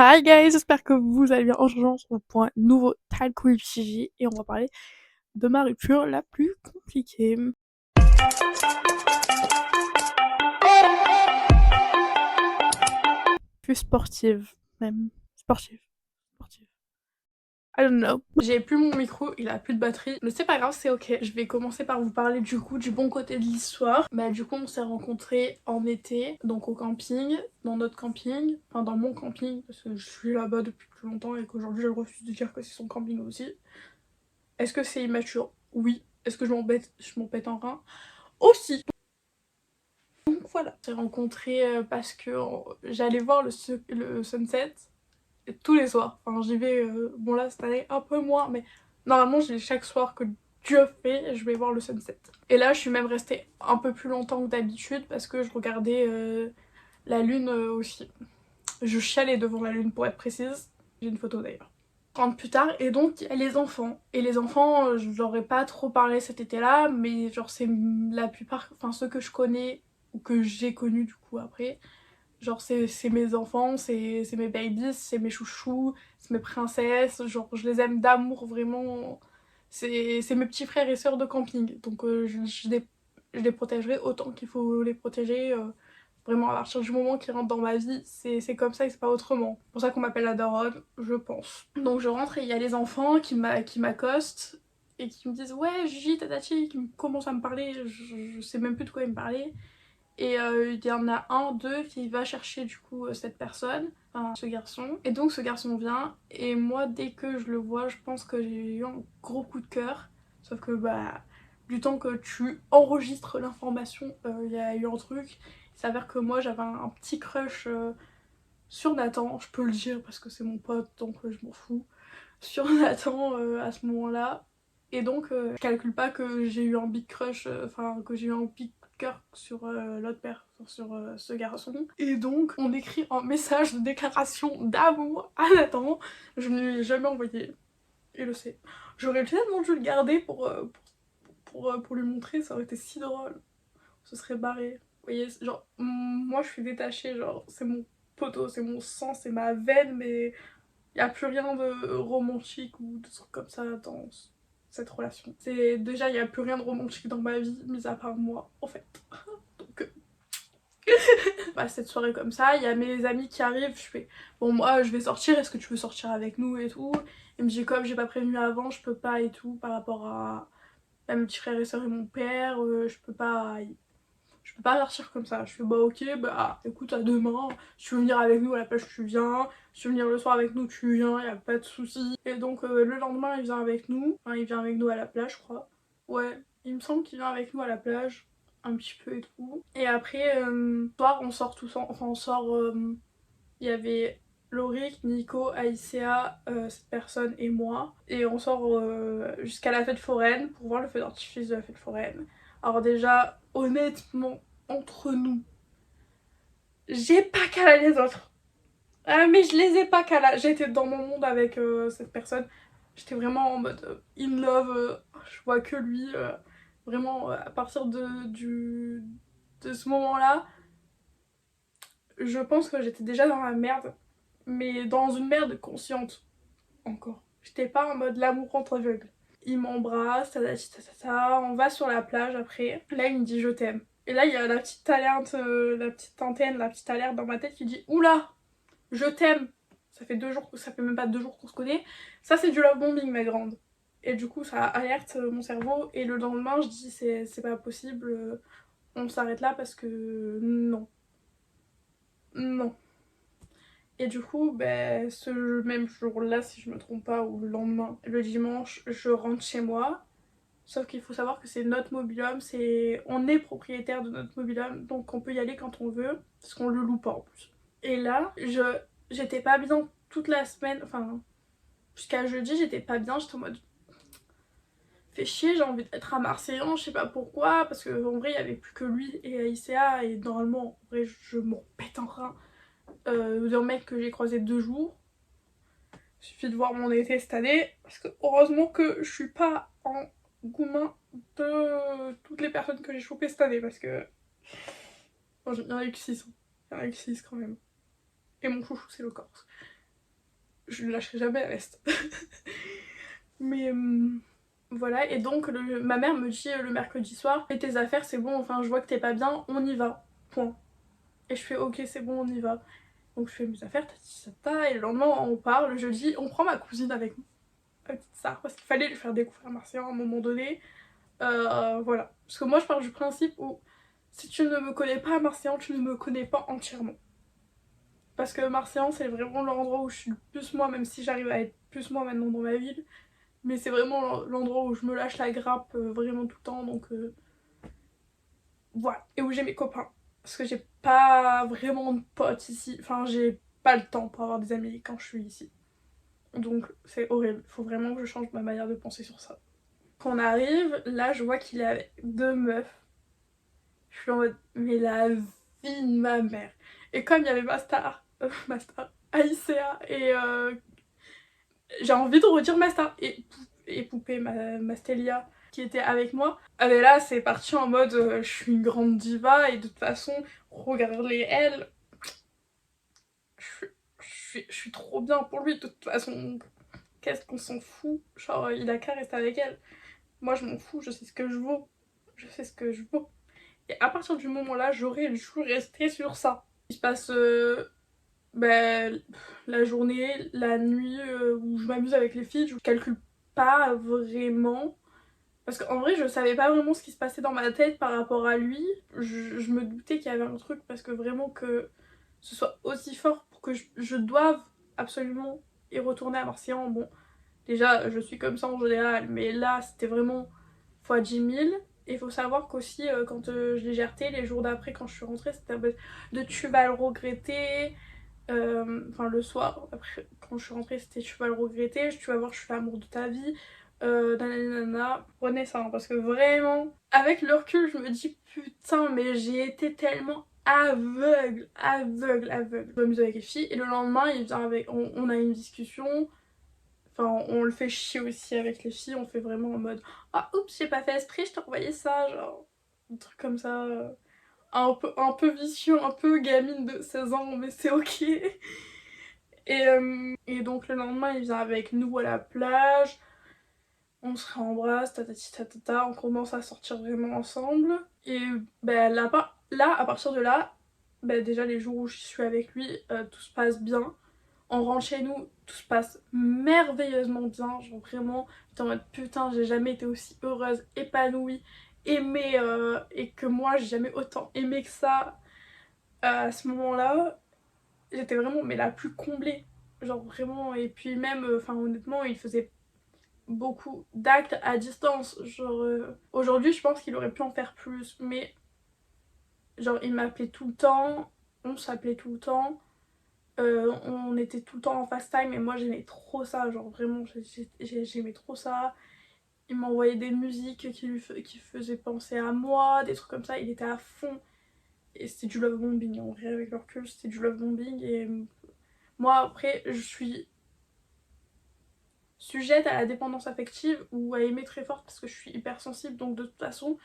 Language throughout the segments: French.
Hi guys, j'espère que vous allez bien. Aujourd'hui, on se retrouve pour un nouveau Time Quiz Gigi et on va parler de ma rupture la plus compliquée. Plus sportive, même. Sportive. Sportive. I don't know. J'ai plus mon micro, il a plus de batterie. Mais c'est pas grave, c'est ok. Je vais commencer par vous parler du coup du bon côté de l'histoire. Bah du coup on s'est rencontrés en été, donc au camping, dans notre camping, enfin dans mon camping, parce que je suis là-bas depuis plus longtemps et qu'aujourd'hui je refuse de dire que c'est son camping aussi. Est-ce que c'est immature? Oui. Est-ce que je m'en pète en rein? Aussi. Donc voilà. J'ai rencontré parce que j'allais voir le sunset tous les soirs. Enfin j'y vais, bon là cette année un peu moins, mais normalement j'y vais chaque soir que Dieu fait, je vais voir le sunset. Et là je suis même restée un peu plus longtemps que d'habitude parce que je regardais la lune aussi. Je chialais devant la lune pour être précise. J'ai une photo d'ailleurs. Rentre plus tard et donc il y a les enfants. Et les enfants, je leur ai pas trop parlé cet été-là, mais genre c'est la plupart, enfin ceux que je connais ou que j'ai connus du coup après, genre c'est mes enfants, c'est mes babies, c'est mes chouchous, c'est mes princesses, genre je les aime d'amour vraiment. C'est mes petits frères et sœurs de camping, donc je les protégerai autant qu'il faut les protéger. Vraiment, à partir du moment qu'ils rentrent dans ma vie, c'est comme ça et c'est pas autrement. C'est pour ça qu'on m'appelle la daronne, je pense. Donc je rentre et il y a les enfants qui m'accostent et qui me disent ouais Gigi, tatati, qui commencent à me parler, je sais même plus de quoi ils me parlaient. Et il y en a un d'eux qui va chercher du coup cette personne, enfin ce garçon. Et donc ce garçon vient et moi dès que je le vois, je pense que j'ai eu un gros coup de cœur. Sauf que bah du temps que tu enregistres l'information, il y a eu un truc. Il s'avère que moi j'avais un petit crush sur Nathan, je peux le dire parce que c'est mon pote donc je m'en fous. Sur Nathan à ce moment-là. Et donc je calcule pas que j'ai eu un big crush, enfin que j'ai eu un big cœur sur l'autre père, sur ce garçon. Et donc on écrit un message de déclaration d'amour à Nathan. Je ne lui ai jamais envoyé, il le sait. J'aurais tellement dû le garder pour lui montrer, ça aurait été si drôle. Ce serait barré. Vous voyez, genre, moi je suis détachée, genre, c'est mon poteau, c'est mon sang, c'est ma veine, mais il n'y a plus rien de romantique ou de trucs comme ça dans cette relation. C'est déjà, il n'y a plus rien de romantique dans ma vie, mis à part moi, en fait. Donc, bah, cette soirée comme ça, il y a mes amis qui arrivent, je fais bon, moi je vais sortir, est-ce que tu veux sortir avec nous et tout. Il me dit comme j'ai pas prévenu avant, je peux pas et tout par rapport à mes petits frères et sœurs et mon père, je peux pas partir comme ça. Je fais bah ok, bah écoute, à demain, si tu veux venir avec nous à la plage, tu viens. Si tu veux venir le soir avec nous, tu viens, y a pas de souci. Et donc le lendemain, il vient avec nous. Enfin, il vient avec nous à la plage, je crois. Ouais, il me semble qu'il vient avec nous à la plage, un petit peu et tout. Et après, le soir, on sort tous enfin on sort. Il y avait Lorik, Nico, Aïsea, cette personne et moi. Et on sort jusqu'à la fête foraine pour voir le feu d'artifice de la fête foraine. Alors déjà, honnêtement, entre nous, j'ai pas calé les autres. Ah mais je les ai pas calés. J'étais dans mon monde avec cette personne. J'étais vraiment en mode in love. Je vois que lui. Vraiment, à partir de ce moment-là, je pense que j'étais déjà dans la merde. Mais dans une merde consciente. Encore. J'étais pas en mode l'amour contre aveugle. Il m'embrasse, on va sur la plage après. Là, il me dit je t'aime. Et là, il y a la petite alerte, la petite antenne, la petite alerte dans ma tête qui dit oula, je t'aime. Ça fait 2 jours, ça fait même pas 2 jours qu'on se connaît. Ça, c'est du love bombing, ma grande. Et du coup, ça alerte mon cerveau. Et le lendemain, je dis c'est pas possible, on s'arrête là parce que non. Non. Et du coup, ben, ce même jour-là, si je me trompe pas, ou le lendemain, le dimanche, je rentre chez moi. Sauf qu'il faut savoir que c'est notre mobil-home, on est propriétaire de notre mobil-home, donc on peut y aller quand on veut, parce qu'on le loue pas en plus. Et là, j'étais pas bien toute la semaine, enfin, jusqu'à jeudi, j'étais pas bien, j'étais en mode fait chier, j'ai envie d'être à Marseillan, je sais pas pourquoi, parce qu'en vrai, il y avait plus que lui et Aïsea, et normalement, en vrai, je m'en pète un rein d'un mec que j'ai croisé 2 jours. Il suffit de voir mon été cette année, parce que heureusement que je suis pas en goumin de toutes les personnes que j'ai chopées cette année, parce que bon, il y en a eu que 6, il y en a eu que 6 quand même. Et mon chouchou c'est le Corse. je ne lâcherai jamais la veste. Mais voilà, et donc ma mère me dit le mercredi soir, fais tes affaires, c'est bon, enfin je vois que t'es pas bien, on y va, point. Et je fais ok, c'est bon, on y va. Donc je fais mes affaires, et le lendemain on part, le jeudi, on prend ma cousine avec nous, ma petite Sarah, parce qu'il fallait lui faire découvrir Marseille à un moment donné. Voilà. Parce que moi je pars du principe où si tu ne me connais pas à Marseille, tu ne me connais pas entièrement. Parce que Marseille c'est vraiment l'endroit où je suis le plus moi, même si j'arrive à être plus moi maintenant dans ma ville. Mais c'est vraiment l'endroit où je me lâche la grappe vraiment tout le temps, donc voilà. Et où j'ai mes copains. Parce que j'ai pas vraiment de potes ici. Enfin, j'ai pas le temps pour avoir des amis quand je suis ici. Donc c'est horrible. Faut vraiment que je change ma manière de penser sur ça. Quand on arrive, là je vois qu'il est avec deux meufs. Je suis en mode, mais la vie de ma mère. Et comme il y avait ma star, Aïsea, et j'ai envie de redire ma star, et Poupée, ma Stélia, qui était avec moi. Ah mais là c'est parti en mode je suis une grande diva et de toute façon regardez elle, je suis trop bien pour lui de toute façon, qu'est-ce qu'on s'en fout, genre il a qu'à rester avec elle, moi je m'en fous, je sais ce que je vaux, je sais ce que je vaux. Et à partir du moment là j'aurais dû rester sur ça. Il se passe ben, la journée, la nuit où je m'amuse avec les filles, je calcule pas vraiment. Parce qu'en vrai, je savais pas vraiment ce qui se passait dans ma tête par rapport à lui. Je me doutais qu'il y avait un truc parce que vraiment que ce soit aussi fort pour que je doive absolument y retourner à Marseillan. Bon, déjà, je suis comme ça en général, mais là, c'était vraiment fois 10 000. Et il faut savoir qu'aussi, quand je l'ai gerté, les jours d'après, quand je suis rentrée, c'était un peu de tu vas le regretter. Enfin, le soir, après, quand je suis rentrée, c'était tu vas le regretter, tu vas voir, je suis l'amour de ta vie. Nanana, prenez ça, hein, parce que vraiment, avec le recul, je me dis putain, mais j'ai été tellement aveugle. Je m'amuse avec les filles, et le lendemain, il vient avec, on a une discussion. Enfin, on le fait chier aussi avec les filles, on fait vraiment en mode ah, oups, j'ai pas fait esprit, je t'ai envoyé ça, genre, un truc comme ça. Un peu vicieux, un peu gamine de 16 ans, mais c'est ok. Et donc le lendemain, il vient avec nous à la plage, on se réembrasse, tatati tatata, on commence à sortir vraiment ensemble. Et ben là, à partir de là, ben déjà les jours où je suis avec lui, tout se passe bien. On rentre chez nous, tout se passe merveilleusement bien, genre vraiment, j'étais en mode putain, j'ai jamais été aussi heureuse, épanouie, aimée, et que moi j'ai jamais autant aimé que ça à ce moment-là. J'étais vraiment mais la plus comblée, genre vraiment. Et puis même enfin honnêtement il faisait beaucoup d'actes à distance, genre aujourd'hui je pense qu'il aurait pu en faire plus, mais genre il m'appelait tout le temps, on s'appelait tout le temps, on était tout le temps en FaceTime et moi j'aimais trop ça, genre vraiment j'aimais trop ça. Il m'envoyait des musiques qui faisaient penser à moi, des trucs comme ça, il était à fond. Et c'était du love bombing, en vrai avec le recul c'était du love bombing. Et moi après je suis sujette à la dépendance affective ou à aimer très fort parce que je suis hyper sensible, donc de toute façon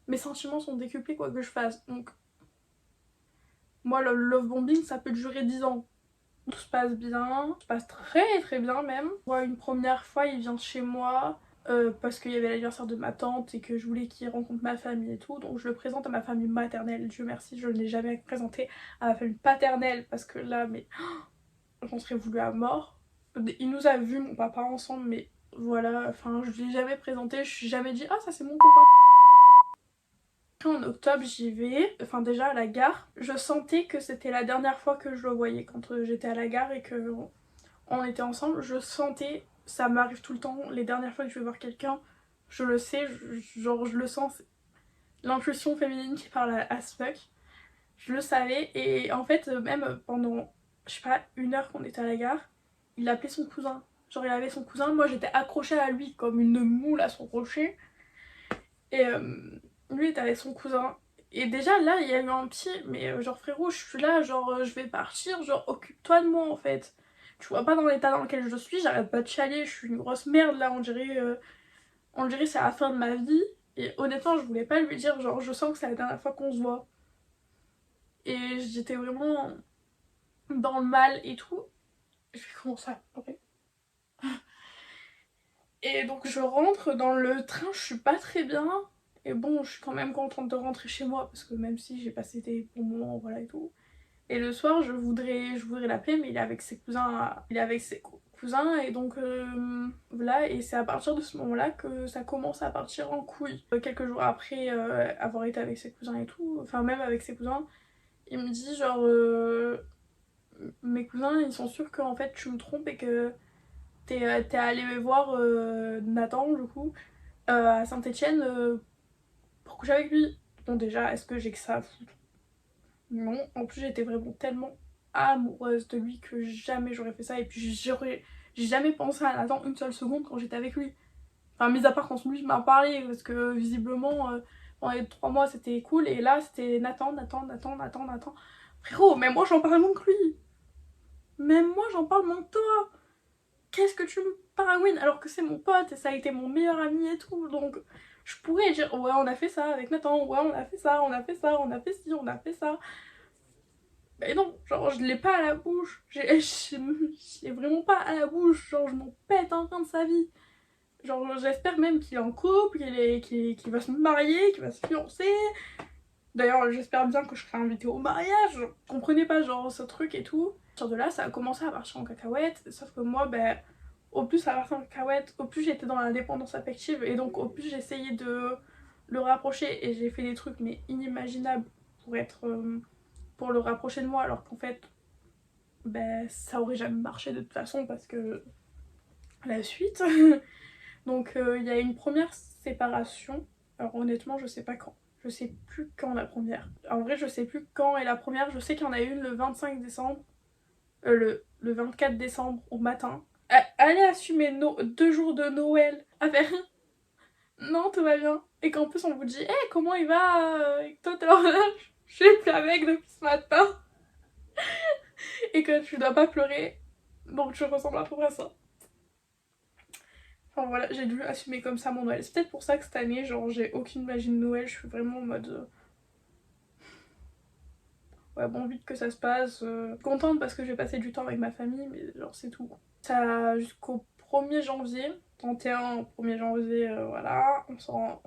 mes sentiments sont décuplés quoi que je fasse. Donc moi le love bombing ça peut durer 10 ans. Tout se passe bien, tout se passe très très bien même. Moi une première fois il vient chez moi parce qu'il y avait l'anniversaire de ma tante et que je voulais qu'il rencontre ma famille et tout, donc je le présente à ma famille maternelle. Dieu merci, je ne l'ai jamais présenté à ma famille paternelle parce que là mais j'en serais voulu à mort. Il nous a vus mon papa ensemble, mais voilà, enfin je lui ai jamais présenté, je suis jamais dit ah ça c'est mon copain. En octobre j'y vais, enfin déjà à la gare, je sentais que c'était la dernière fois que je le voyais quand j'étais à la gare et que on était ensemble, je sentais, ça m'arrive tout le temps, les dernières fois que je vais voir quelqu'un, je le sais, genre je le sens, l'intuition féminine qui parle à ce fuck, je le savais. Et en fait même pendant, je sais pas, 1 heure qu'on était à la gare, il appelait son cousin, genre il avait son cousin, moi j'étais accrochée à lui comme une moule à son rocher, et lui était avec son cousin. Et déjà là il y a eu un petit mais genre frérot je suis là, genre je vais partir, genre occupe-toi de moi en fait. Tu vois pas dans l'état dans lequel je suis, j'arrête pas de chialer, je suis une grosse merde là, on dirait c'est la fin de ma vie. Et honnêtement je voulais pas lui dire genre je sens que c'est la dernière fois qu'on se voit. Et j'étais vraiment dans le mal et tout. Je vais commencer à pleurer. Et donc je rentre dans le train, je suis pas très bien. Et bon, je suis quand même contente de rentrer chez moi parce que même si j'ai passé des bons moments, voilà et tout. Et le soir, je voudrais l'appeler, mais il est avec ses cousins, cousins et donc voilà. Et c'est à partir de ce moment-là que ça commence à partir en couille. Quelques jours après avoir été avec ses cousins et tout, enfin même avec ses cousins, il me dit genre mes cousins ils sont sûrs que en fait tu me trompes et que t'es allé voir Nathan du coup à Saint-Etienne pour coucher avec lui. Bon déjà, est-ce que j'ai que ça à foutre? Non. En plus j'étais vraiment tellement amoureuse de lui que jamais j'aurais fait ça et puis j'ai jamais pensé à Nathan une seule seconde quand j'étais avec lui. Enfin mis à part quand lui m'a parlé parce que visiblement pendant les 3 mois c'était cool et là c'était Nathan, Nathan, Nathan, Nathan, Nathan. Frérot, mais moi j'en parle moins que lui. Même moi j'en parle moins que toi. Qu'est-ce que tu me paragouines alors que c'est mon pote et ça a été mon meilleur ami et tout, donc je pourrais dire ouais on a fait ça avec Nathan, ouais on a fait ça, on a fait ça, on a fait ci, on a fait ça. Mais non, genre je l'ai pas à la bouche, j'ai vraiment pas à la bouche, genre je m'en pète un train de sa vie. Genre j'espère même qu'il est en couple, qu'il va se marier, qu'il va se fiancer. D'ailleurs j'espère bien que je serai invitée au mariage, je comprenais pas genre ce truc et tout. À partir de là ça a commencé à partir en cacahuète, sauf que moi ben au plus ça partait en cacahuète, au plus j'étais dans la dépendance affective et donc au plus j'essayais de le rapprocher et j'ai fait des trucs mais inimaginables pour être pour le rapprocher de moi alors qu'en fait ben ça aurait jamais marché de toute façon parce que la suite. Donc il y a une première séparation, alors honnêtement je sais pas quand. Je sais plus quand la première. En vrai je sais plus quand est la première, je sais qu'il y en a une le 25 décembre, le 24 décembre au matin. Allez assumer 2 jours de Noël à faire non tout va bien. Et qu'en plus on vous dit hey, comment il va et que toi t'es là, je suis plus avec depuis ce matin. Et que tu dois pas pleurer. Donc je ressemble à peu près à ça. Enfin voilà, j'ai dû assumer comme ça mon Noël. C'est peut-être pour ça que cette année, genre j'ai aucune magie de Noël, je suis vraiment en mode ouais bon vite que ça se passe. Contente parce que j'ai passé du temps avec ma famille, mais genre c'est tout. Ça jusqu'au 1er janvier. 31 1er janvier, voilà, on sort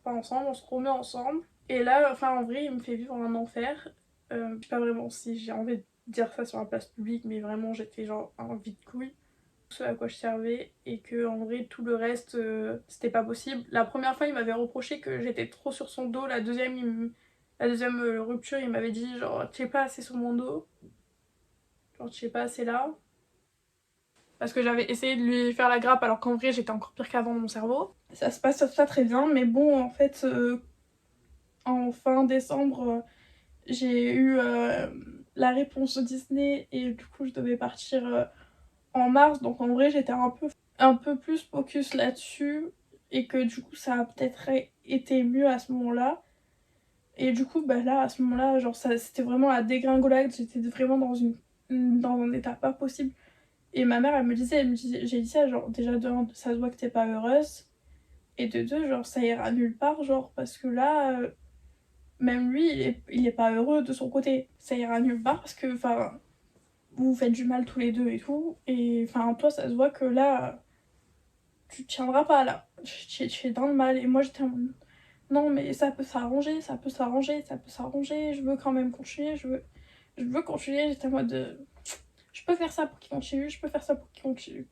pas ensemble, on se remet ensemble. Et là, enfin en vrai, il me fait vivre un enfer. Je sais pas vraiment si j'ai envie de dire ça sur la place publique, mais vraiment j'étais genre un vide-couille. Ce à quoi je servais et que en vrai tout le reste c'était pas possible. La première fois il m'avait reproché que j'étais trop sur son dos, la deuxième rupture il m'avait dit genre tu es pas assez sur mon dos, genre tu es pas assez là. Parce que j'avais essayé de lui faire la grappe alors qu'en vrai j'étais encore pire qu'avant dans mon cerveau. Ça se passe pas très bien mais bon en fait en fin décembre j'ai eu la réponse de Disney et du coup je devais partir en mars, donc en vrai j'étais un peu plus focus là-dessus et que du coup ça a peut-être été mieux à ce moment-là. Et du coup bah là à ce moment-là genre ça c'était vraiment la dégringolade, j'étais vraiment dans un état pas possible. Et ma mère elle me disait j'ai dit ça genre déjà de un, ça se voit que t'es pas heureuse et de deux genre ça ira nulle part genre parce que là même lui il est pas heureux de son côté, ça ira nulle part parce que enfin vous faites du mal tous les deux et tout et enfin toi ça se voit que là tu tiendras pas là, tu es dans le mal. Et moi j'étais en mode, non mais ça peut s'arranger, ça peut s'arranger, ça peut s'arranger, je veux quand même continuer, je veux continuer. J'étais en mode je peux faire ça pour qu'il continue, je peux faire ça pour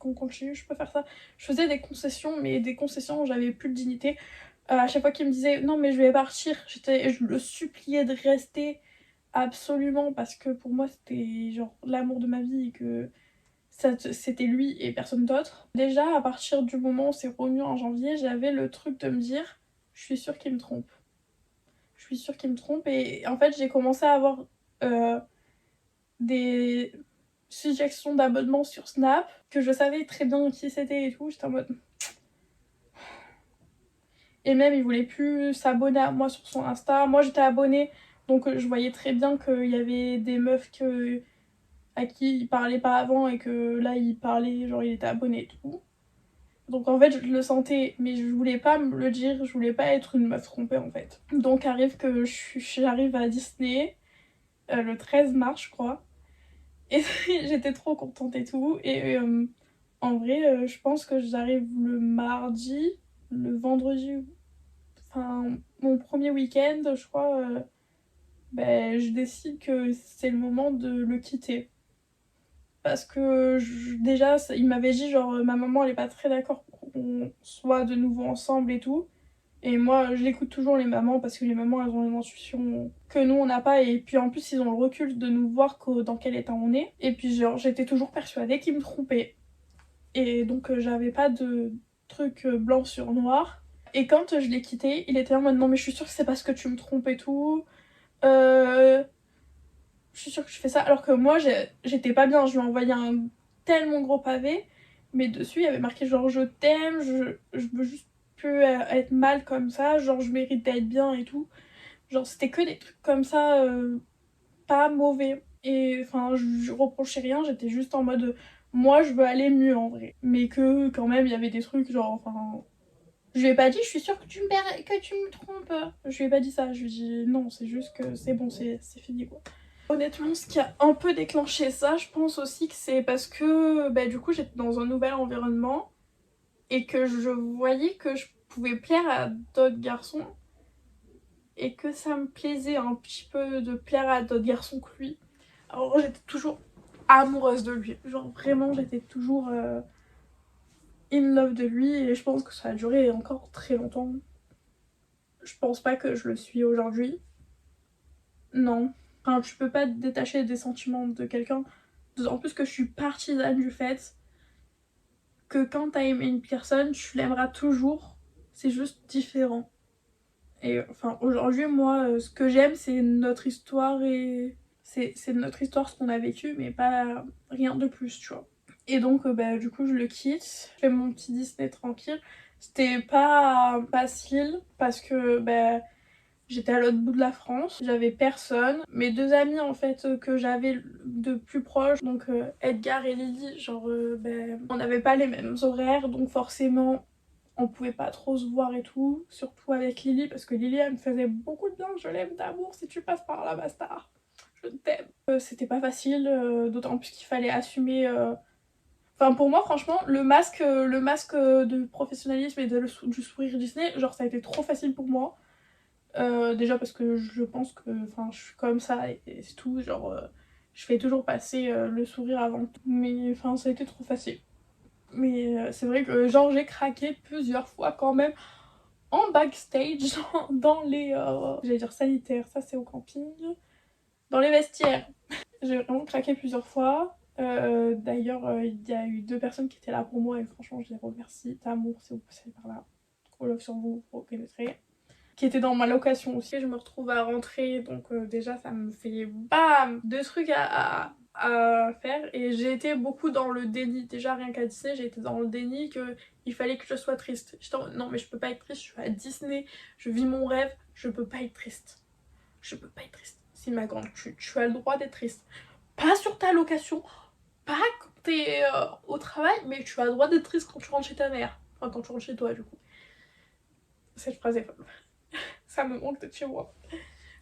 qu'on continue, je peux faire ça. Je faisais des concessions, mais des concessions où j'avais plus de dignité. À chaque fois qu'il me disait non mais je vais partir, je le suppliais de rester absolument parce que pour moi c'était genre l'amour de ma vie et que c'était lui et personne d'autre. Déjà, à partir du moment où c'est revenu en janvier, j'avais le truc de me dire je suis sûre qu'il me trompe. Je suis sûre qu'il me trompe. Et en fait, j'ai commencé à avoir des suggestions d'abonnement sur Snap, que je savais très bien qui c'était et tout. J'étais en mode. Et même, il voulait plus s'abonner à moi sur son Insta. Moi, j'étais abonnée, donc je voyais très bien qu'il y avait des meufs à qui il parlait pas avant et que là, il parlait, genre il était abonné et tout. Donc en fait je le sentais mais je voulais pas me le dire, je voulais pas être une meuf trompée en fait. Donc arrive que j'arrive à Disney le 13 mars je crois et j'étais trop contente et tout et En vrai, je pense que j'arrive le mardi, le vendredi, enfin mon premier week-end, je crois, ben, je décide que c'est le moment de le quitter. Parce que déjà, il m'avait dit, genre, ma maman elle est pas très d'accord pour qu'on soit de nouveau ensemble et tout. Et moi, je l'écoute toujours les mamans parce que les mamans elles ont une intuition que nous on n'a pas. Et puis en plus, ils ont le recul de nous voir dans quel état on est. Et puis, genre, j'étais toujours persuadée qu'ils me trompaient. Et donc, j'avais pas de truc blanc sur noir. Et quand je l'ai quitté, il était en mode non, mais je suis sûre que c'est parce que tu me trompes et tout. Euh, je suis sûre que je fais ça. Alors que moi, j'étais pas bien. Je lui ai envoyé un tellement gros pavé. Mais dessus, il y avait marqué genre je t'aime, je veux juste plus être mal comme ça. Genre, je mérite d'être bien et tout. Genre, c'était que des trucs comme ça, pas mauvais. Et enfin, je reprochais rien. J'étais juste en mode moi, je veux aller mieux en vrai. Mais que quand même, il y avait des trucs genre, enfin. Je lui ai pas dit, je suis sûre que que tu me trompes. Je lui ai pas dit ça. Je lui ai dit non, c'est juste que c'est bon, c'est fini quoi. Honnêtement, ce qui a un peu déclenché ça, je pense aussi que c'est parce que bah, du coup j'étais dans un nouvel environnement et que je voyais que je pouvais plaire à d'autres garçons et que ça me plaisait un petit peu de plaire à d'autres garçons que lui. Alors j'étais toujours amoureuse de lui, genre vraiment j'étais toujours in love de lui et je pense que ça a duré encore très longtemps. Je pense pas que je le suis aujourd'hui. Non. Enfin, tu peux pas te détacher des sentiments de quelqu'un. En plus que je suis partisane du fait que quand t'as aimé une personne, tu l'aimeras toujours. C'est juste différent. Et enfin, aujourd'hui, moi, ce que j'aime, c'est notre histoire et c'est notre histoire, ce qu'on a vécu, mais pas rien de plus, tu vois. Et donc, bah, du coup, je le quitte. Je fais mon petit Disney tranquille. C'était pas facile parce que bah, j'étais à l'autre bout de la France, j'avais personne. Mes deux amis en fait que j'avais de plus proches, donc Edgar et Lily, genre ben, on n'avait pas les mêmes horaires, donc forcément on pouvait pas trop se voir et tout. Surtout avec Lily, parce que Lily elle me faisait beaucoup de bien, je l'aime d'amour si tu passes par là, bastard. Je t'aime. C'était pas facile, d'autant plus qu'il fallait assumer. Enfin pour moi franchement le masque de professionnalisme et du sourire Disney, genre ça a été trop facile pour moi. Déjà parce que je pense que enfin, je suis comme ça et c'est tout, genre je fais toujours passer le sourire avant tout. Mais enfin ça a été trop facile. Mais c'est vrai que genre j'ai craqué plusieurs fois quand même en backstage, dans les... j'allais dire sanitaires, ça c'est au camping. Dans les vestiaires. J'ai vraiment craqué plusieurs fois. D'ailleurs, il y a eu deux personnes qui étaient là pour moi et franchement je les remercie. D'amour si vous passez par là. Gros love sur vous, vous reconnaîtrez qui était dans ma location aussi. Je me retrouve à rentrer, donc déjà ça me fait bam deux trucs à faire et j'ai été beaucoup dans le déni. Déjà rien qu'à Disney, j'ai été dans le déni que il fallait que je sois triste. J'étais en... non mais je peux pas être triste, je suis à Disney, je vis mon rêve, je peux pas être triste. Je peux pas être triste. Si ma grande, tu as le droit d'être triste. Pas sur ta location, pas quand t'es au travail, mais tu as le droit d'être triste quand tu rentres chez ta mère. Enfin quand tu rentres chez toi du coup. Cette phrase est folle. Ça me manque d'être chez moi.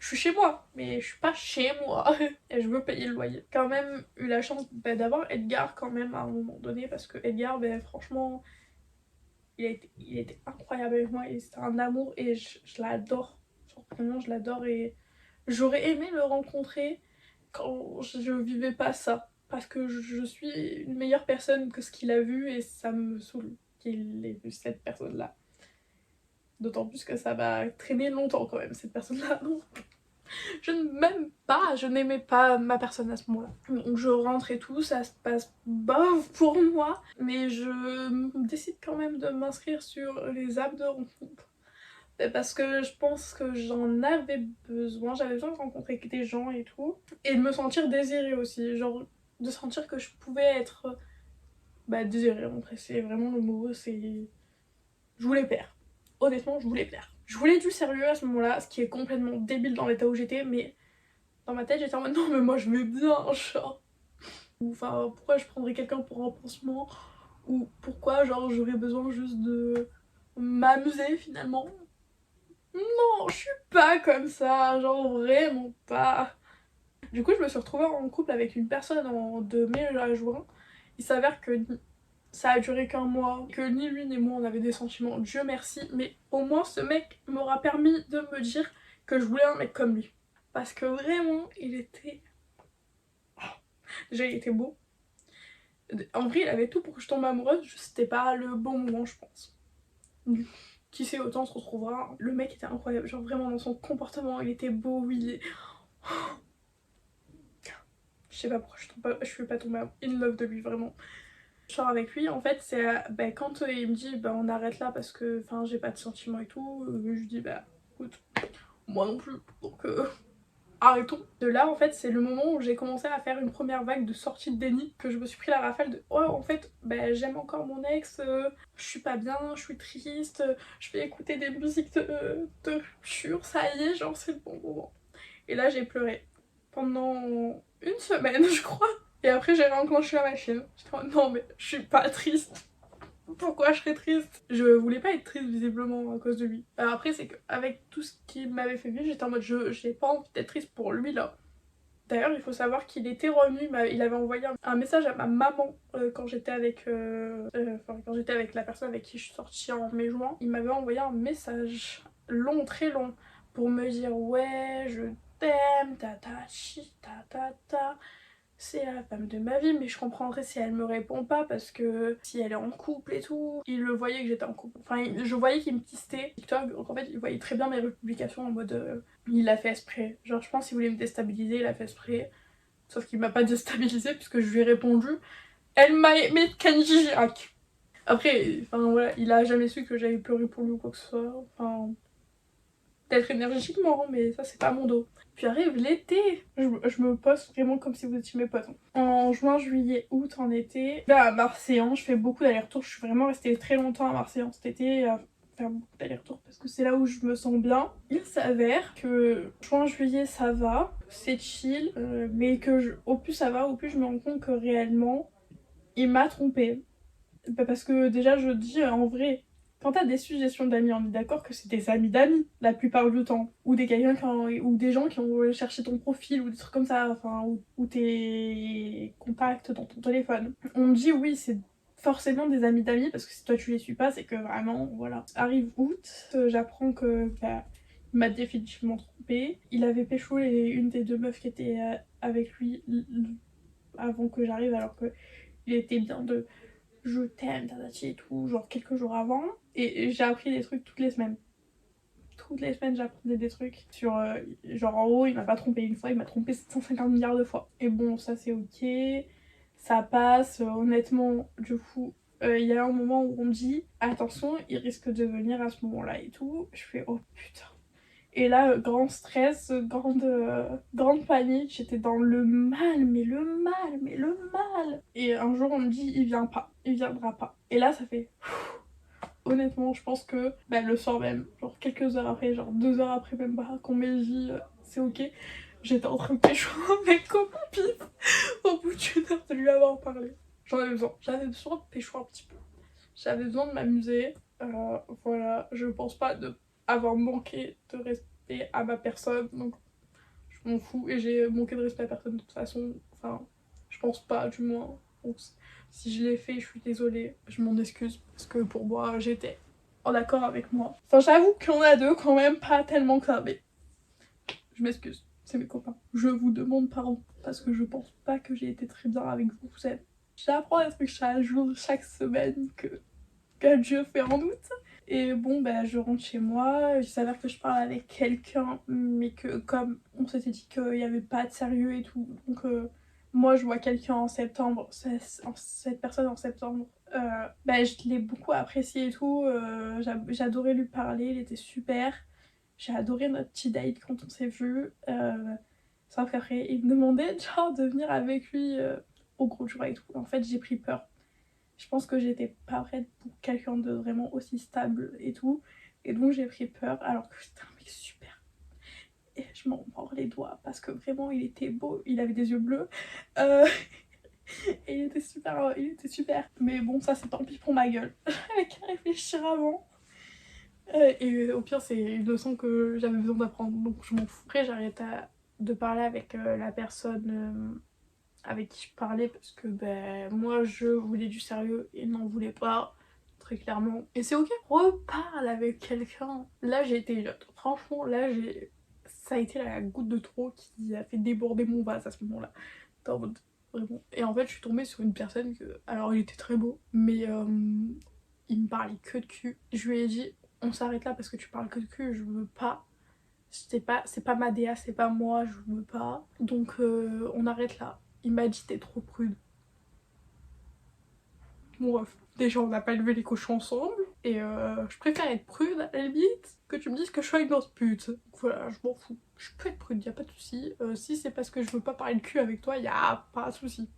Je suis chez moi, mais je suis pas chez moi. Et je veux payer le loyer. Quand même eu la chance bah, d'avoir Edgar quand même à un moment donné, parce que Edgar, bah, franchement, il a été incroyable avec moi et c'était un amour et je l'adore. Genre vraiment, je l'adore et j'aurais aimé le rencontrer quand je vivais pas ça. Parce que je suis une meilleure personne que ce qu'il a vu et ça me saoule qu'il ait vu cette personne-là. D'autant plus que ça va traîner longtemps quand même, cette personne-là. Je ne m'aime pas, je n'aimais pas ma personne à ce moment-là. Donc je rentre et tout, ça se passe bof pour moi, mais je décide quand même de m'inscrire sur les apps de rencontre. Parce que je pense que j'en avais besoin, j'avais besoin de rencontrer des gens et tout, et de me sentir désirée aussi, genre de sentir que je pouvais être bah, désirée, en vrai, c'est vraiment le mot, c'est... Je voulais plaire. Honnêtement, je voulais plaire. Je voulais du sérieux à ce moment-là, ce qui est complètement débile dans l'état où j'étais, mais dans ma tête, j'étais en mode non, mais moi je veux bien un chat. Ou enfin, pourquoi je prendrais quelqu'un pour un pansement? Ou pourquoi, genre, j'aurais besoin juste de m'amuser finalement? Non, je suis pas comme ça, genre vraiment pas. Du coup, je me suis retrouvée en couple avec une personne de mai à juin. Il s'avère que ça a duré qu'un mois, que ni lui ni moi on avait des sentiments, Dieu merci, mais au moins ce mec m'aura permis de me dire que je voulais un mec comme lui. Parce que vraiment, il était... Déjà, il était beau. En vrai, il avait tout pour que je tombe amoureuse, juste c'était pas le bon moment, je pense. Qui sait, autant on se retrouvera. Le mec était incroyable, genre vraiment dans son comportement, il était beau, il est... Je sais pas pourquoi je suis pas tombée in love de lui, vraiment. Je sors avec lui, en fait, c'est bah, quand il me dit bah, on arrête là parce que j'ai pas de sentiments et tout, je dis bah écoute, moi non plus, donc arrêtons. De là, en fait, c'est le moment où j'ai commencé à faire une première vague de sortie de déni, que je me suis pris la rafale de oh, en fait, bah, j'aime encore mon ex, je suis pas bien, je suis triste, je vais écouter des musiques de rupture, ça y est, genre c'est le bon moment. Et là, j'ai pleuré pendant une semaine, je crois. Et après, j'ai réenclenché la machine. J'étais en mode, non, mais je suis pas triste. Pourquoi je serais triste? Je voulais pas être triste visiblement à cause de lui. Alors après, c'est qu'avec tout ce qu'il m'avait fait vivre, j'étais en mode, j'ai pas envie d'être triste pour lui là. D'ailleurs, il faut savoir qu'il était revenu, il avait envoyé un message à ma maman quand j'étais avec, quand j'étais avec la personne avec qui je suis sortie en mai-juin. Il m'avait envoyé un message long, très long, pour me dire ouais, je t'aime, ta ta chi, ta ta ta. C'est la femme de ma vie, mais je comprendrais si elle me répond pas parce que si elle est en couple et tout. Il le voyait que j'étais en couple. Enfin, je voyais qu'il me tistait TikTok, donc en fait, il voyait très bien mes publications en mode. Il l'a fait exprès. Genre, je pense qu'il voulait me déstabiliser, il a fait exprès. Sauf qu'il m'a pas déstabilisé puisque je lui ai répondu. Elle m'a aimé Kenji Girac. Après, voilà, il a jamais su que j'avais pleuré pour lui ou quoi que ce soit. Peut-être énergétiquement, mais ça c'est pas mon dos. Puis arrive l'été, je me poste vraiment comme si vous étiez mes potes. En juin, juillet, août, en été, là à Marseillan, je fais beaucoup d'allers-retours. Je suis vraiment restée très longtemps à Marseillan cet été à faire beaucoup d'allers-retours parce que c'est là où je me sens bien. Il s'avère que juin, juillet ça va, c'est chill, mais que au plus ça va, au plus je me rends compte que réellement il m'a trompée. Bah, parce que déjà je dis en vrai, quand t'as des suggestions d'amis, on est d'accord que c'est des amis d'amis la plupart du temps. Ou des ou des gens qui ont cherché ton profil ou des trucs comme ça, ou tes contacts dans ton téléphone. On me dit oui, c'est forcément des amis d'amis parce que si toi tu les suis pas, c'est que vraiment, voilà. Arrive août, j'apprends que il m'a définitivement trompée. Il avait pécho une des deux meufs qui étaient avec lui avant que j'arrive alors que il était bien de je t'aime, tatati et tout, genre quelques jours avant. Et j'ai appris des trucs toutes les semaines. Toutes les semaines, j'apprenais des trucs sur. Genre en haut, il m'a pas trompé une fois, il m'a trompé 750 milliards de fois. Et bon, ça c'est ok, ça passe. Honnêtement, du coup, il y a un moment où on me dit attention, il risque de venir à ce moment-là et tout. Je fais oh putain. Et là, grand stress, grande panique, j'étais dans le mal, mais le mal, mais le mal. Et un jour, on me dit, il vient pas, il viendra pas. Et là, ça fait... Honnêtement, je pense que le soir même, genre quelques heures après, genre 2 heures après même pas, qu'on m'ait dit, c'est ok, j'étais en train de pécho un mec comme mon pif, au bout d'une heure de lui avoir parlé. J'avais besoin de pécho un petit peu. J'avais besoin de m'amuser. Voilà, je pense pas avoir manqué de respect à ma personne, donc je m'en fous. Et j'ai manqué de respect à personne de toute façon. Enfin, je pense pas, du moins. Donc, si je l'ai fait, je suis désolée. Je m'en excuse parce que pour moi, j'étais en accord avec moi. Enfin, j'avoue qu'il y en a deux quand même, pas tellement que ça, mais je m'excuse. C'est mes copains. Je vous demande pardon parce que je pense pas que j'ai été très bien avec vous. Vous savez, j'apprends des trucs chaque jour, chaque semaine que Dieu fait en août. Et bon, je rentre chez moi, il s'avère que je parle avec quelqu'un, mais que comme on s'était dit qu'il n'y avait pas de sérieux et tout, donc moi je vois quelqu'un en septembre, cette personne en septembre, je l'ai beaucoup apprécié et tout, j'adorais lui parler, il était super, j'ai adoré notre petit date quand on s'est vu, sauf qu'après il me demandait genre de venir avec lui au gros jour et tout, en fait j'ai pris peur. Je pense que j'étais pas prête pour quelqu'un de vraiment aussi stable et tout. Et donc j'ai pris peur alors que c'était un mec super. Et je m'en mords les doigts parce que vraiment il était beau, il avait des yeux bleus. Euh, et il était super, il était super. Mais bon, ça c'est tant pis pour ma gueule. J'avais qu'à réfléchir avant. Et au pire, c'est une leçon que j'avais besoin d'apprendre. Donc je m'en fous. Après, j'arrête de parler avec la personne avec qui je parlais parce que moi je voulais du sérieux et n'en voulais pas, très clairement. Et c'est ok, reparle avec quelqu'un. Là j'ai été idiote, franchement là ça a été la goutte de trop qui a fait déborder mon vase à ce moment-là. En mode, vraiment. Et en fait je suis tombée sur une personne que, alors il était très beau, mais il me parlait que de cul. Je lui ai dit on s'arrête là parce que tu parles que de cul, je veux pas. C'est pas ma DA, c'est pas moi, je veux pas. Donc on arrête là. Il m'a dit t'es trop prude. Bon bref, déjà on n'a pas élevé les cochons ensemble. Et je préfère être prude à la limite que tu me dises que je suis une grosse pute. Donc voilà, je m'en fous. Je peux être prude, y a pas de souci. Si c'est parce que je veux pas parler de cul avec toi, y a pas de souci.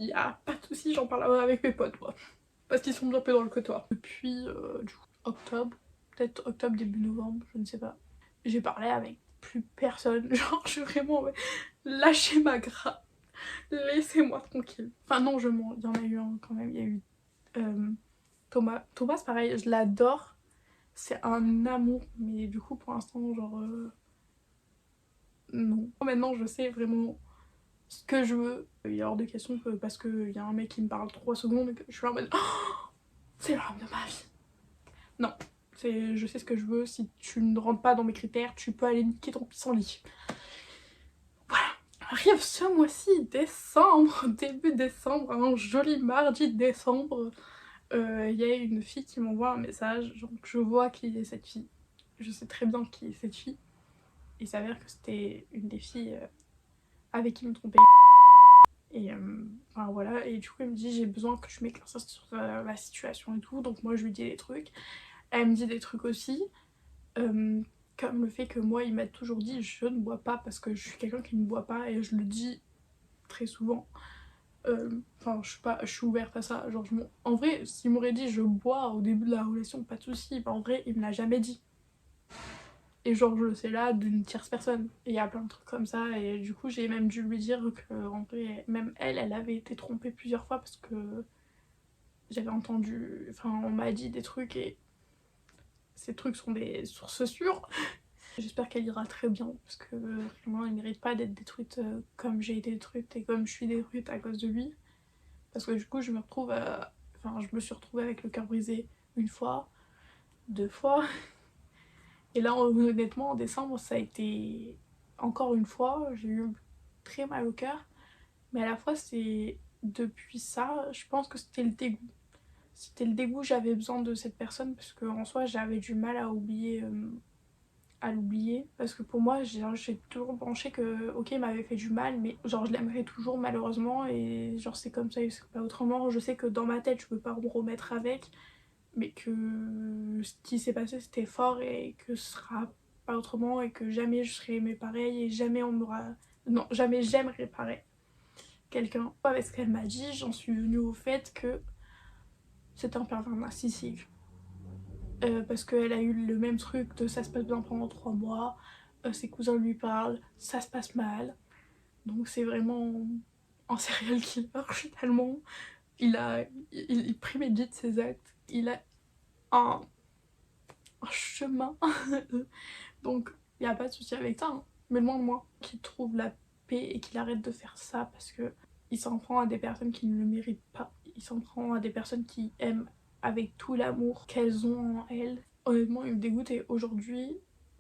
Y a pas de souci, j'en parle avec mes potes moi. Parce qu'ils sont bien peu drôles que toi. Depuis du coup, octobre, peut-être octobre, début novembre, je ne sais pas. J'ai parlé avec plus personne. Genre, je suis vraiment lâché ma grappe. Laissez-moi tranquille. Enfin, non, je mens. Il y en a eu un quand même. Il y a eu Thomas. Thomas, c'est pareil, je l'adore. C'est un amour. Mais du coup, pour l'instant, genre. Non. Maintenant, je sais vraiment ce que je veux. Il est hors de question que parce qu'il y a un mec qui me parle 3 secondes, que je suis en mode. Oh, c'est l'homme de ma vie. Non. Je sais ce que je veux. Si tu ne rentres pas dans mes critères, tu peux aller niquer ton pissenlit. Voilà. Arrive ce mois-ci, décembre, début décembre, un joli mardi de décembre, y a une fille qui m'envoie un message, donc je vois qui est cette fille. Je sais très bien qui est cette fille. Il s'avère que c'était une des filles avec qui me trompait. Et enfin voilà, et du coup elle me dit j'ai besoin que tu m'éclaircisses sur la situation et tout, donc moi je lui dis des trucs. Elle me dit des trucs aussi. Euh, Comme le fait que moi il m'a toujours dit je ne bois pas parce que je suis quelqu'un qui ne boit pas et je le dis très souvent. Enfin je suis ouverte à ça, genre en vrai s'il m'aurait dit je bois au début de la relation pas de soucis, en vrai il me l'a jamais dit. Et genre je le sais là d'une tierce personne. Et il y a plein de trucs comme ça et du coup j'ai même dû lui dire que en vrai même elle avait été trompée plusieurs fois parce que j'avais entendu, enfin on m'a dit des trucs et ces trucs sont des sources sûres. J'espère qu'elle ira très bien parce que vraiment elle mérite pas d'être détruite comme j'ai été détruite et comme je suis détruite à cause de lui. Parce que du coup je me retrouve enfin je me suis retrouvée avec le cœur brisé une fois, deux fois. Et là honnêtement en décembre ça a été encore une fois, j'ai eu très mal au cœur. Mais à la fois c'est depuis ça, je pense que c'était le dégoût. C'était le dégoût, j'avais besoin de cette personne parce qu'en soi j'avais du mal à oublier à l'oublier parce que pour moi j'ai toujours penché que ok il m'avait fait du mal mais genre je l'aimerais toujours malheureusement et genre c'est comme ça et c'est pas autrement. Je sais que dans ma tête je peux pas me remettre avec mais que ce qui s'est passé c'était fort et que ce sera pas autrement et que jamais je serai aimée pareil et jamais on m'aura... Non, jamais j'aimerais pareil quelqu'un. Avec ce qu'elle m'a dit j'en suis venue au fait que c'était un pervers narcissique. Parce qu'elle a eu le même truc de ça se passe bien pendant 3 mois, ses cousins lui parlent, ça se passe mal. Donc c'est vraiment un serial killer finalement. Il prémédite ses actes, il a un, un chemin. Donc il n'y a pas de souci avec ça, hein. Mais loin de moi qu'il trouve la paix et qu'il arrête de faire ça parce que il s'en prend à des personnes qui ne le méritent pas. Il s'en prend à des personnes qui aiment avec tout l'amour qu'elles ont en elles. Honnêtement, il me dégoûte et aujourd'hui,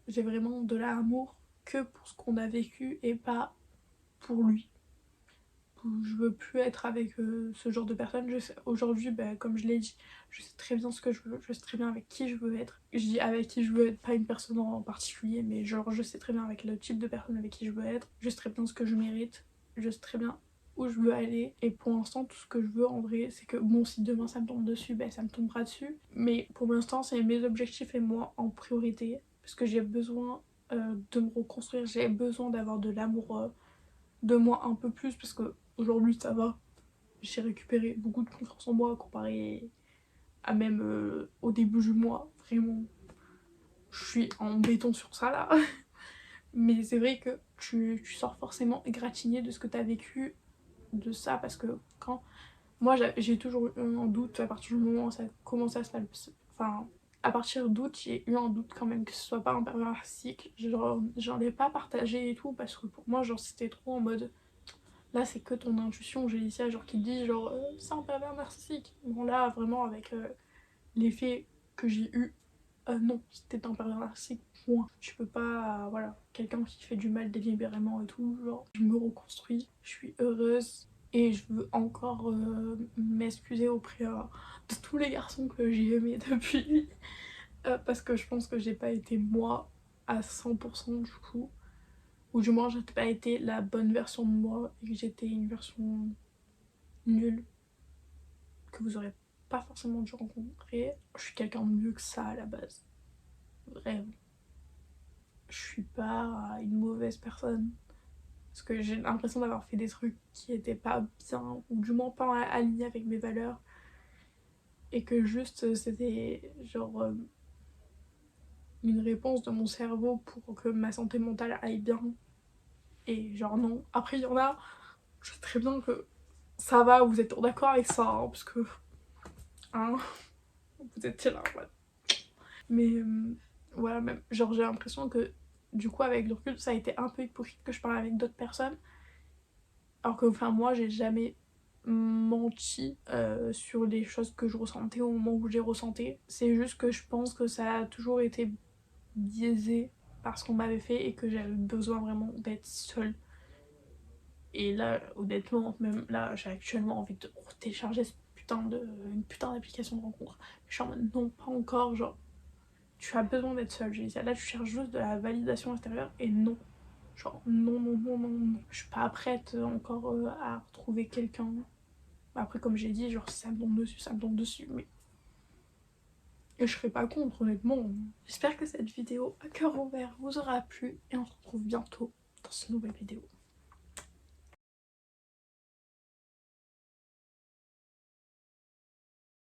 j'ai vraiment de l'amour que pour ce qu'on a vécu et pas pour lui. Je veux plus être avec ce genre de personne. Aujourd'hui, comme je l'ai dit, je sais très bien ce que je veux, je sais très bien avec qui je veux être. Je dis avec qui je veux être, pas une personne en particulier, mais genre je sais très bien avec le type de personne avec qui je veux être. Je sais très bien ce que je mérite, je sais très bien où je veux aller. Et pour l'instant, tout ce que je veux en vrai, c'est que bon, si demain ça me tombe dessus, ça me tombera dessus. Mais pour l'instant, c'est mes objectifs et moi en priorité. Parce que j'ai besoin de me reconstruire, j'ai besoin d'avoir de l'amour de moi un peu plus parce que aujourd'hui ça va, j'ai récupéré beaucoup de confiance en moi comparé à même au début du mois, vraiment je suis en béton sur ça là. Mais c'est vrai que tu sors forcément égratigné de ce que t'as vécu de ça parce que quand moi j'ai toujours eu un doute à partir du moment où ça a commencé à se passer, enfin à partir d'août j'ai eu un doute quand même que ce soit pas un pervers cycle, genre j'en ai pas partagé et tout parce que pour moi genre c'était trop en mode Là c'est que ton intuition, Gélicia, genre qui te dit genre c'est un pervers narcissique. Bon là vraiment avec l'effet que j'ai eu, non, c'était un pervers narcissique, point. Tu peux pas, voilà, quelqu'un qui fait du mal délibérément et tout, genre je me reconstruis, je suis heureuse et je veux encore m'excuser auprès de tous les garçons que j'ai aimés depuis. Parce que je pense que j'ai pas été moi à 100% du coup. Ou du moins j'ai pas été la bonne version de moi et que j'étais une version nulle que vous aurez pas forcément dû rencontrer. Je suis quelqu'un de mieux que ça à la base. Vraiment. Je suis pas une mauvaise personne. Parce que j'ai l'impression d'avoir fait des trucs qui étaient pas bien, ou du moins pas alignés avec mes valeurs. Et que juste c'était genre une réponse de mon cerveau pour que ma santé mentale aille bien. Et genre non. Après il y en a, je sais très bien que ça va, vous êtes d'accord avec ça, hein, parce que hein, vous étiez là, voilà. Mais voilà, même genre j'ai l'impression que du coup avec le recul ça a été un peu hypocrite que je parle avec d'autres personnes. Alors que enfin moi j'ai jamais menti sur les choses que je ressentais au moment où j'ai ressenti. C'est juste que je pense que ça a toujours été biaisé par ce qu'on m'avait fait et que j'avais besoin vraiment d'être seule. Et là, honnêtement, même là, j'ai actuellement envie de télécharger une putain d'application de rencontre. Je suis en mode non, pas encore, genre, tu as besoin d'être seule, j'ai dit ça. Là, tu cherches juste de la validation extérieure et non. Genre, non, non, non, non, non. Je suis pas prête encore à retrouver quelqu'un. Après, comme j'ai dit, genre, si ça me tombe dessus, ça me tombe dessus. Mais et je serais pas contre, honnêtement. J'espère que cette vidéo à cœur ouvert vous aura plu et on se retrouve bientôt dans une nouvelle vidéo.